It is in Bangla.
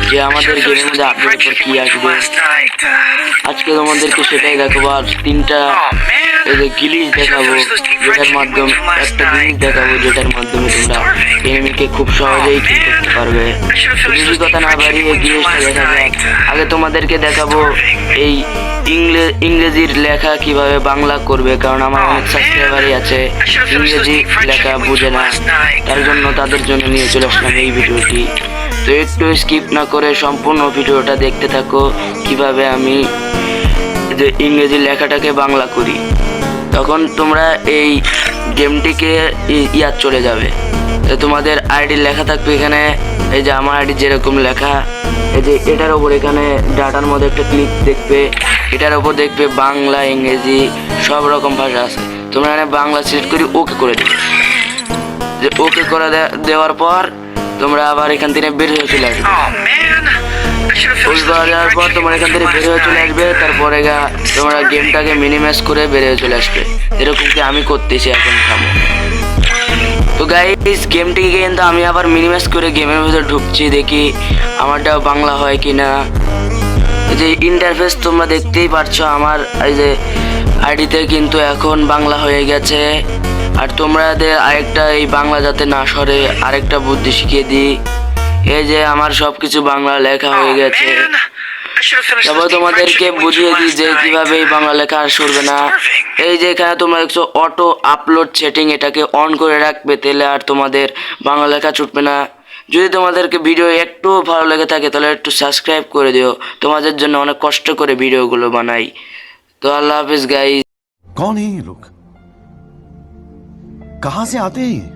যে আমাদের গেমের মধ্যে আপডেট পর কি আসবে। আজকে তোমাদেরকে সেটাই দেখাবো। আর তিনটা এই যে গিলিশ দেখাবো, যেটার মাধ্যমে একটা জিনিস দেখাবো যেটার মাধ্যমে তোমরা এনিমিকে খুব সহজেই কিল করতে পারবে। বেশি কথা না বাড়িয়ে গিলিশটা দেখা যাক। আগে তোমাদেরকে দেখাবো এই ইংরেজির লেখা কিভাবে বাংলা করবে, কারণ আমার অনেক সাবস্ক্রাইবারই আছে ইংরেজি লেখা বুঝে না, তার জন্য তাদের জন্য নিয়ে চলে আসলাম এই ভিডিওটি। তো একটু স্কিপ না করে সম্পূর্ণ ভিডিওটা দেখতে থাকো কিভাবে আমি যে ইংরেজি লেখাটাকে বাংলা করি। তখন তোমরা এই গেমটিকে ইয়াদ চলে যাবে। তোমাদের আইডি লেখা থাকবে এখানে, এই যে আমার আইডি যেরকম লেখা, এই যে এটার ওপর এখানে ডাটার মধ্যে একটা ক্লিক দেখবে, এটার ওপর দেখবে বাংলা ইংরেজি সব রকম ভাষা আছে। তোমরা এখানে বাংলা সিলেক্ট করে ওকে করে দেবে। যে ওকে করে দেওয়ার পর তোমরা আবার এখান থেকে বের হয়ে চলে আসবে। যাওয়ার পর তোমরা এখান থেকে বের হয়ে চলে আসবে। তারপরে তোমরা গেমটাকে মিনিমাইজ করে বের হয়ে চলে আসবে, এরকম কি আমি করতেছি এখন। থামো। তো গাইস, গেমটিকে কিন্তু আমি আবার মিনিমাইজ করে গেমের ভিতরে ঢুকছি, দেখি আমারটা বাংলা হয় কিনা। এই যে ইন্টারফেস তোমরা দেখতেই পারছো, আমার এই যে আইডিতে কিন্তু এখন বাংলা হয়ে গেছে। আর তোমাদের আরেকটা এই বাংলা যাতে না সরে আরেকটা বুদ্ধি শিখিয়ে দিই। এই যে আমার সবকিছু বাংলা লেখা হয়ে গেছে। তারপর তোমাদেরকে বুঝিয়ে দিই যে কিভাবে এই বাংলা লেখা আর সরবে না। এই যে এখানে তোমরা দেখছো অটো আপলোড সেটিং, এটাকে অন করে রাখবে, তাহলে আর তোমাদের বাংলা লেখা ছুটবে না। যদি তোমাদেরকে ভিডিও একটু ভালো লেগে থাকে তাহলে একটু সাবস্ক্রাইব করে দিও, তোমাদের জন্য অনেক কষ্ট করে ভিডিওগুলো বানাই। তো আল্লাহ হাফিজ গাইস। कौन है ये लोग? कहां से आते हैं?